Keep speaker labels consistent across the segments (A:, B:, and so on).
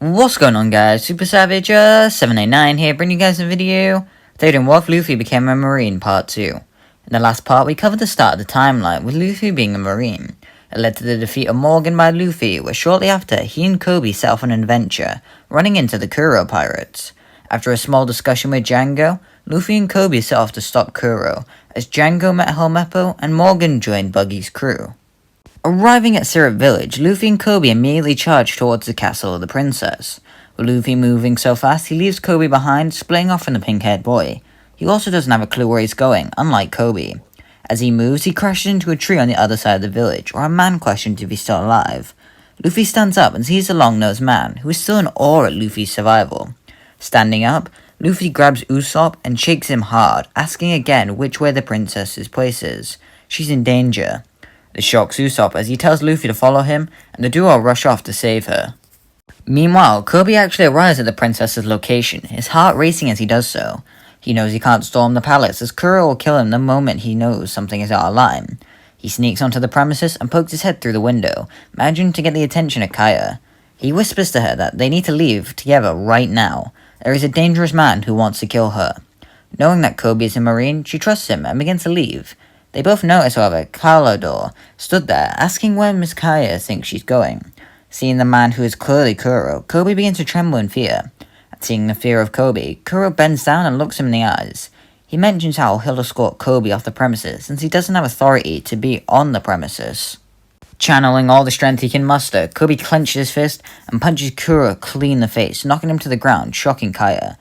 A: What's going on, guys? Super Savage 789 here, bringing you guys a video stating what Luffy became a Marine Part 2. In the last part, we covered the start of the timeline with Luffy being a Marine. It led to the defeat of Morgan by Luffy, where shortly after, he and Kobe set off on an adventure, running into the Kuro pirates. After a small discussion with Django, Luffy and Kobe set off to stop Kuro, as Django met Helmeppo and Morgan joined Buggy's crew. Arriving at Syrup Village, Luffy and Kobe immediately charge towards the castle of the princess. With Luffy moving so fast, he leaves Kobe behind, splitting off from the pink-haired boy. He also doesn't have a clue where he's going, unlike Kobe. As he moves, he crashes into a tree on the other side of the village, where a man questions if he's still alive. Luffy stands up and sees the long-nosed man, who is still in awe at Luffy's survival. Standing up, Luffy grabs Usopp and shakes him hard, asking again which way the princess's place is. She's in danger. This shocks Usopp as he tells Luffy to follow him, and the duo rush off to save her. Meanwhile, Kobe actually arrives at the princess's location, his heart racing as he does so. He knows he can't storm the palace, as Kuro will kill him the moment he knows something is out of line. He sneaks onto the premises and pokes his head through the window, managing to get the attention of Kaya. He whispers to her that they need to leave together right now. There is a dangerous man who wants to kill her. Knowing that Kobe is a Marine, she trusts him and begins to leave. They both notice, however, Calidor stood there, asking where Miss Kaya thinks she's going. Seeing the man who is clearly Kuro, Kobe begins to tremble in fear. At seeing the fear of Kobe, Kuro bends down and looks him in the eyes. He mentions how he'll escort Kobe off the premises, since he doesn't have authority to be on the premises. Channeling all the strength he can muster, Kobe clenches his fist and punches Kuro clean in the face, knocking him to the ground, shocking Kaya.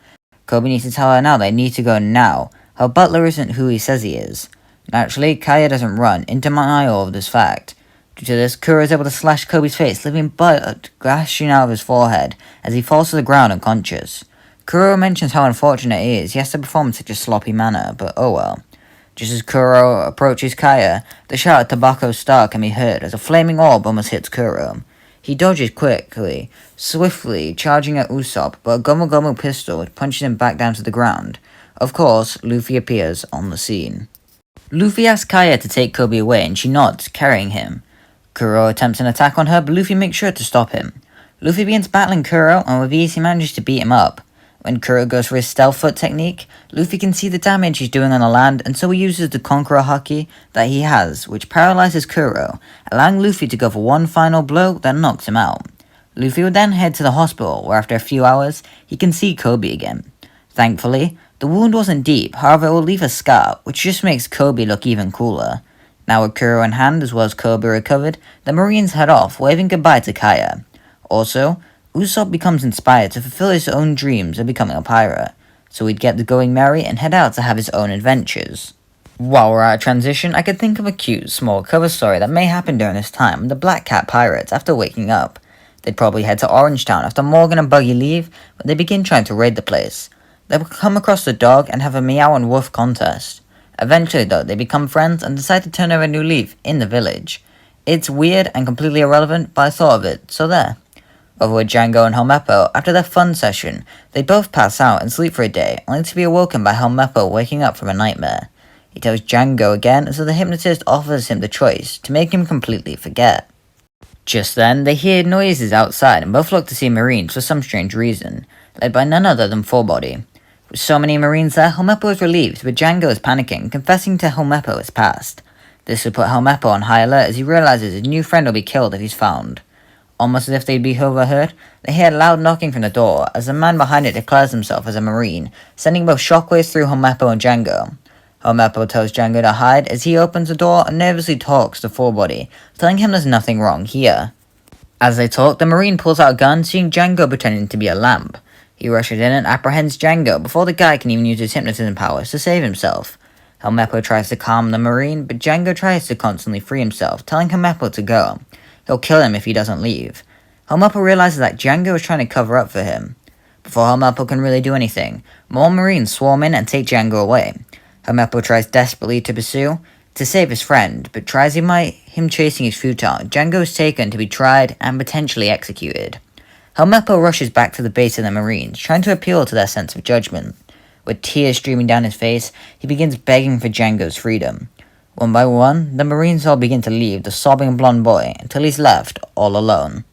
A: Kobe needs to tell her now they need to go now. Her butler isn't who he says he is. Naturally, Kaya doesn't run, in denial of this fact. Due to this, Kuro is able to slash Kobe's face, leaving blood gushing out of his forehead as he falls to the ground unconscious. Kuro mentions how unfortunate it is he has to perform in such a sloppy manner, but oh well. Just as Kuro approaches Kaya, the shout of Tobacco Star can be heard as a flaming orb almost hits Kuro. He dodges quickly, swiftly charging at Usopp, but a Gomu Gomu pistol punches him back down to the ground. Of course, Luffy appears on the scene. Luffy asks Kaya to take Kobe away and she nods, carrying him. Kuro attempts an attack on her, but Luffy makes sure to stop him. Luffy begins battling Kuro, and with ease he manages to beat him up. When Kuro goes for his stealth foot technique, Luffy can see the damage he's doing on the land, and so he uses the Conqueror Haki that he has, which paralyzes Kuro, allowing Luffy to go for one final blow that knocks him out. Luffy will then head to the hospital, where after a few hours, he can see Kobe again. Thankfully, the wound wasn't deep, however it will leave a scar, which just makes Kobe look even cooler. Now with Kuro in hand as well as Kobe recovered, the Marines head off, waving goodbye to Kaya. Also, Usopp becomes inspired to fulfill his own dreams of becoming a pirate, so he'd get the going merry and head out to have his own adventures. While we're at transition, I could think of a cute, small cover story that may happen during this time with the Black Cat Pirates after waking up. They'd probably head to Orangetown after Morgan and Buggy leave, but they begin trying to raid the place. They will come across the dog and have a meow and woof contest. Eventually though, they become friends and decide to turn over a new leaf in the village. It's weird and completely irrelevant, but I thought of it, so there. Over with Django and Helmeppo, after their fun session, they both pass out and sleep for a day, only to be awoken by Helmeppo waking up from a nightmare. He tells Django again, so the hypnotist offers him the choice to make him completely forget. Just then, they hear noises outside and both look to see Marines for some strange reason, led by none other than Fullbody. With so many Marines there, Helmeppo is relieved, but Django is panicking, confessing to Helmeppo his past. This would put Helmeppo on high alert as he realizes his new friend will be killed if he's found. Almost as if they'd be overheard, they hear loud knocking from the door as the man behind it declares himself as a Marine, sending both shockwaves through Helmeppo and Django. Helmeppo tells Django to hide as he opens the door and nervously talks to Fullbody, telling him there's nothing wrong here. As they talk, the Marine pulls out a gun, seeing Django pretending to be a lamp. He rushes in and apprehends Django before the guy can even use his hypnotism powers to save himself. Helmeppo tries to calm the Marine, but Django tries to constantly free himself, telling Helmeppo to go. He'll kill him if he doesn't leave. Helmeppo realizes that Django is trying to cover up for him. Before Helmeppo can really do anything, more Marines swarm in and take Django away. Helmeppo tries desperately to pursue, to save his friend, but tries him chasing is futile. Django is taken to be tried and potentially executed. Helmeppo rushes back to the base of the Marines, trying to appeal to their sense of judgment. With tears streaming down his face, he begins begging for Django's freedom. One by one, the Marines all begin to leave the sobbing blonde boy until he's left all alone.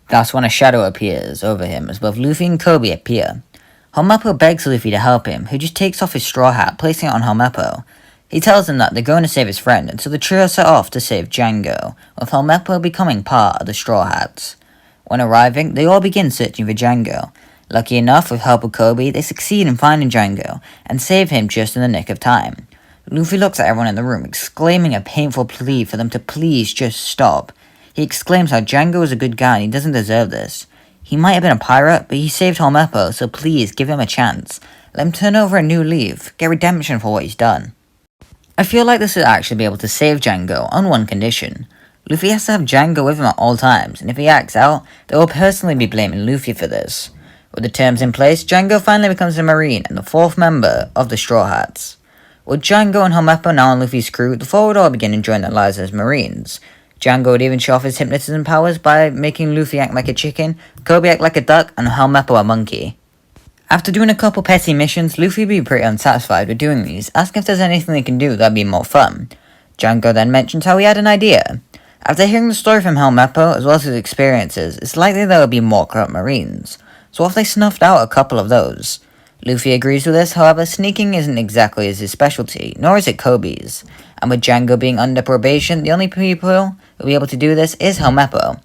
A: That's when a shadow appears over him as both Luffy and Kobe appear. Helmeppo begs Luffy to help him, who just takes off his straw hat, placing it on Helmeppo. He tells him that they're going to save his friend, and so the trio set off to save Django, with Helmeppo becoming part of the Straw Hats. When arriving, they all begin searching for Django. Lucky enough, with help of Kobe, they succeed in finding Django, and save him just in the nick of time. Luffy looks at everyone in the room, exclaiming a painful plea for them to please just stop. He exclaims how Django is a good guy and he doesn't deserve this. He might have been a pirate, but he saved Helmeppo, so please give him a chance. Let him turn over a new leaf, get redemption for what he's done. I feel like this would actually be able to save Django on one condition. Luffy has to have Django with him at all times, and if he acts out, they will personally be blaming Luffy for this. With the terms in place, Django finally becomes a Marine and the fourth member of the Straw Hats. With Django and Helmeppo now on Luffy's crew, the four would all begin enjoying their lives as Marines. Django would even show off his hypnotism powers by making Luffy act like a chicken, Kobe act like a duck, and Helmeppo a monkey. After doing a couple petty missions, Luffy would be pretty unsatisfied with doing these, asking if there's anything they can do that'd be more fun. Django then mentions how he had an idea. After hearing the story from Helmeppo, as well as his experiences, it's likely there would be more corrupt Marines. So what if they snuffed out a couple of those? Luffy agrees with this, however, sneaking isn't exactly his specialty, nor is it Kobe's. And with Django being under probation, the only people who will be able to do this is Helmeppo.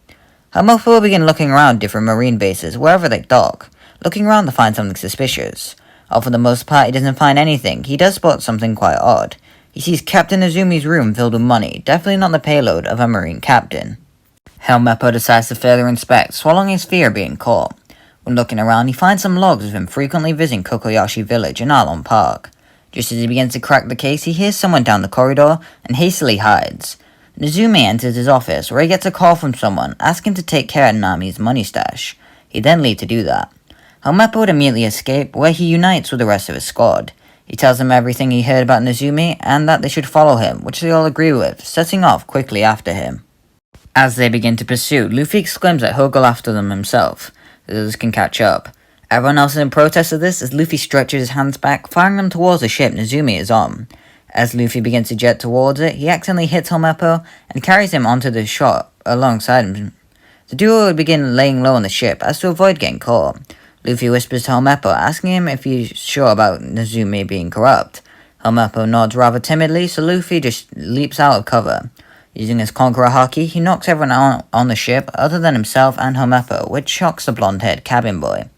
A: Helmeppo will begin looking around different Marine bases, wherever they dock, looking around to find something suspicious. Although for the most part he doesn't find anything, he does spot something quite odd. He sees Captain Izumi's room filled with money, definitely not the payload of a Marine captain. Helmeppo decides to further inspect, swallowing his fear of being caught. When looking around, he finds some logs of him frequently visiting Kokoyashi Village in Arlong Park. Just as he begins to crack the case, he hears someone down the corridor and hastily hides. Izumi enters his office, where he gets a call from someone asking to take care of Nami's money stash. He then leaves to do that. Helmeppo would immediately escape, where he unites with the rest of his squad. He tells them everything he heard about Izumi, and that they should follow him, which they all agree with, setting off quickly after him. As they begin to pursue, Luffy exclaims that he'll go after them himself. The others can catch up. Everyone else is in protest of this as Luffy stretches his hands back, firing them towards the ship Izumi is on. As Luffy begins to jet towards it, he accidentally hits Helmeppo and carries him onto the shop alongside him. The duo would begin laying low on the ship as to avoid getting caught. Luffy whispers to Helmeppo, asking him if he's sure about Izumi being corrupt. Helmeppo nods rather timidly, so Luffy just leaps out of cover. Using his Conqueror Haki, he knocks everyone out on the ship other than himself and Helmeppo, which shocks the blonde-haired cabin boy.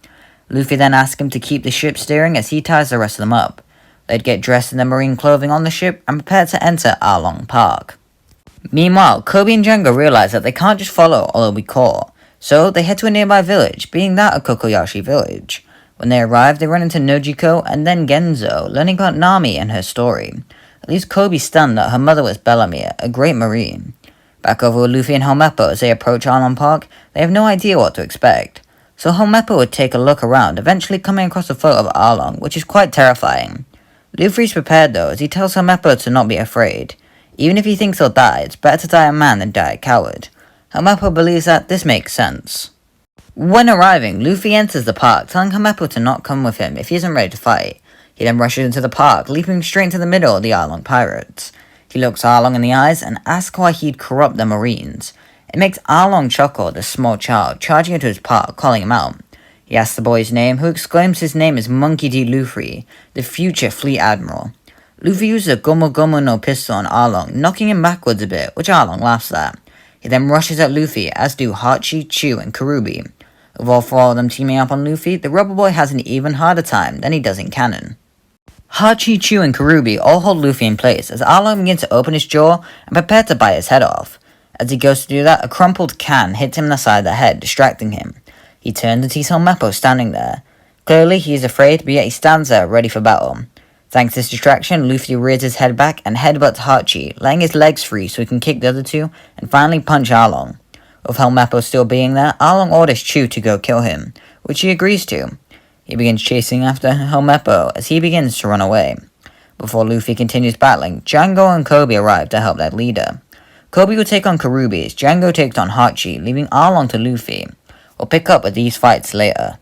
A: Luffy then asks him to keep the ship steering as he ties the rest of them up. They'd get dressed in their marine clothing on the ship and prepare to enter Arlong Park. Meanwhile, Kobe and Django realize that they can't just follow or they'll be caught. So they head to a nearby village, being that a Kokoyashi village. When they arrive, they run into Nojiko and then Genzo, learning about Nami and her story. At least Kobe's stunned that her mother was Bellamere, a great marine. Back over with Luffy and Helmeppo as they approach Arlong Park, they have no idea what to expect. So Helmeppo would take a look around, eventually coming across a photo of Arlong, which is quite terrifying. Luffy's prepared though, as he tells Helmeppo to not be afraid. Even if he thinks he'll die, it's better to die a man than die a coward. Helmeppo believes that this makes sense. When arriving, Luffy enters the park, telling Helmeppo to not come with him if he isn't ready to fight. He then rushes into the park, leaping straight into the middle of the Arlong pirates. He looks Arlong in the eyes and asks why he'd corrupt the Marines. It makes Arlong chuckle at a small child charging into his park, calling him out. He asks the boy's name, who exclaims his name is Monkey D. Luffy, the future fleet admiral. Luffy uses a Gomu Gomu no pistol on Arlong, knocking him backwards a bit, which Arlong laughs at. He then rushes at Luffy, as do Hachi, Chu, and Kurubi. With all four of them teaming up on Luffy, the rubber boy has an even harder time than he does in canon. Hachi, Chu, and Kurubi all hold Luffy in place as Arlong begins to open his jaw and prepare to bite his head off. As he goes to do that, a crumpled can hits him in the side of the head, distracting him. He turns and sees Helmeppo standing there. Clearly, he is afraid, but yet he stands there, ready for battle. Thanks to this distraction, Luffy rears his head back and headbutts Hachi, letting his legs free so he can kick the other two and finally punch Arlong. With Helmeppo still being there, Arlong orders Chu to go kill him, which he agrees to. He begins chasing after Helmeppo as he begins to run away. Before Luffy continues battling, Django and Kobe arrive to help their leader. Kobe will take on Kurubi as Django takes on Hachi, leaving Arlong to Luffy. We'll pick up with these fights later.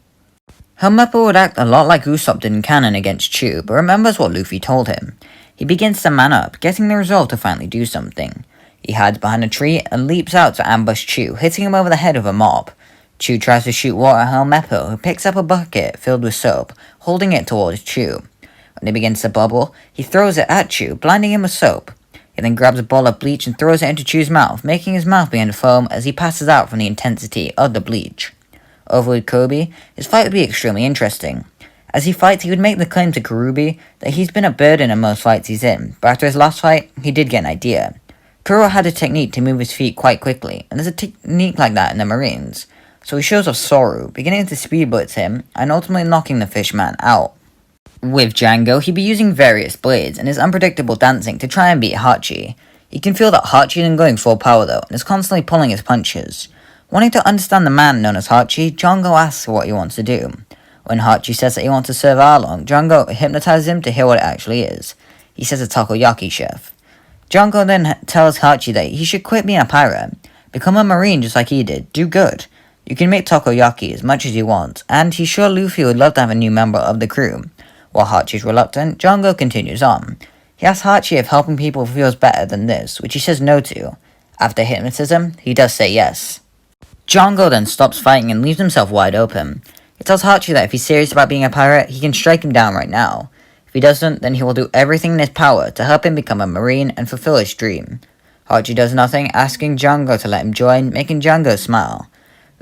A: Helmepper would act a lot like Usopp did in canon against Chew, but remembers what Luffy told him. He begins to man up, getting the resolve to finally do something. He hides behind a tree and leaps out to ambush Chew, hitting him over the head with a mob. Chew tries to shoot water at Helmepper, who picks up a bucket filled with soap, holding it towards Chew. When it begins to bubble, he throws it at Chew, blinding him with soap. He then grabs a ball of bleach and throws it into Chew's mouth, making his mouth begin to foam as he passes out from the intensity of the bleach. Over with Kobe, his fight would be extremely interesting. As he fights, he would make the claim to Kurubi that he's been a burden in most fights he's in, but after his last fight, he did get an idea. Kuro had a technique to move his feet quite quickly, and there's a technique like that in the Marines. So he shows off Soru, beginning to speed blitz him, and ultimately knocking the fishman out. With Django, he'd be using various blades and his unpredictable dancing to try and beat Hachi. You can feel that Hachi isn't going full power though, and is constantly pulling his punches. Wanting to understand the man known as Hachi, Django asks what he wants to do. When Hachi says that he wants to serve Arlong, Django hypnotizes him to hear what it actually is. He says a takoyaki chef. Django then tells Hachi that he should quit being a pirate, become a marine just like he did, do good. You can make takoyaki as much as you want, and he's sure Luffy would love to have a new member of the crew. While Hachi's reluctant, Django continues on. He asks Hachi if helping people feels better than this, which he says no to. After hypnotism, he does say yes. Django then stops fighting and leaves himself wide open. He tells Hachi that if he's serious about being a pirate, he can strike him down right now. If he doesn't, then he will do everything in his power to help him become a marine and fulfill his dream. Hachi does nothing, asking Django to let him join, making Django smile.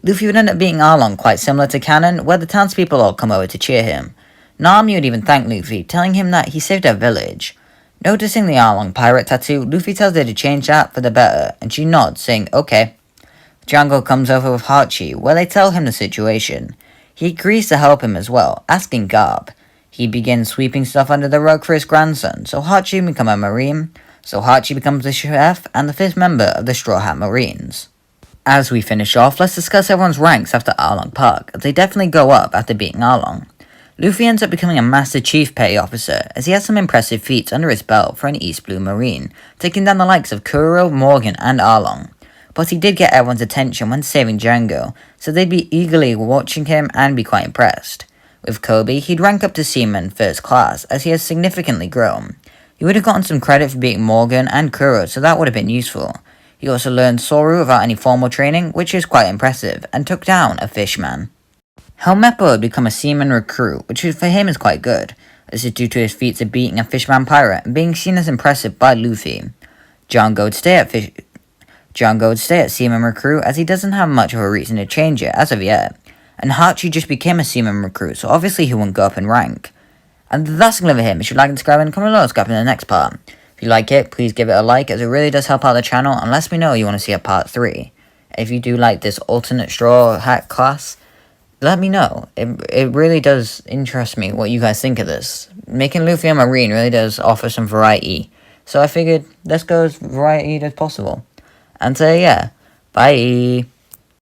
A: Luffy would end up beating Arlong quite similar to canon, where the townspeople all come over to cheer him. Nami would even thank Luffy, telling him that he saved her village. Noticing the Arlong pirate tattoo, Luffy tells her to change that for the better, and she nods, saying okay. Django comes over with Hachi, where they tell him the situation. He agrees to help him as well, asking Garb. He begins sweeping stuff under the rug for his grandson, so Hachi becomes a marine, so Hachi becomes the chef and the 5th member of the Straw Hat Marines. As we finish off, let's discuss everyone's ranks after Arlong Park, as they definitely go up after beating Arlong. Luffy ends up becoming a Master Chief Petty Officer, as he has some impressive feats under his belt for an East Blue Marine, taking down the likes of Kuro, Morgan, and Arlong. But he did get everyone's attention when saving Django, so they'd be eagerly watching him and be quite impressed. With Kobe, he'd rank up to Seaman First Class, as he has significantly grown. He would have gotten some credit for beating Morgan and Kuro, so that would have been useful. He also learned Soru without any formal training, which is quite impressive, and took down a fishman. Helmepper would become a seaman recruit, which for him is quite good. This is due to his feats of beating a fishman pirate and being seen as impressive by Luffy. Django would stay at seaman recruit, as he doesn't have much of a reason to change it as of yet. And Hachi just became a seaman recruit, so obviously he won't go up in rank. And that's going to be him. If you'd like and subscribe and comment below, subscribe in the next part. If you like it, please give it a like, as it really does help out the channel, and let me know you want to see a part 3. If you do like this alternate Straw Hat class, let me know. It really does interest me what you guys think of this. Making Luffy a marine really does offer some variety. So I figured let's go as varied as possible. And so yeah, bye.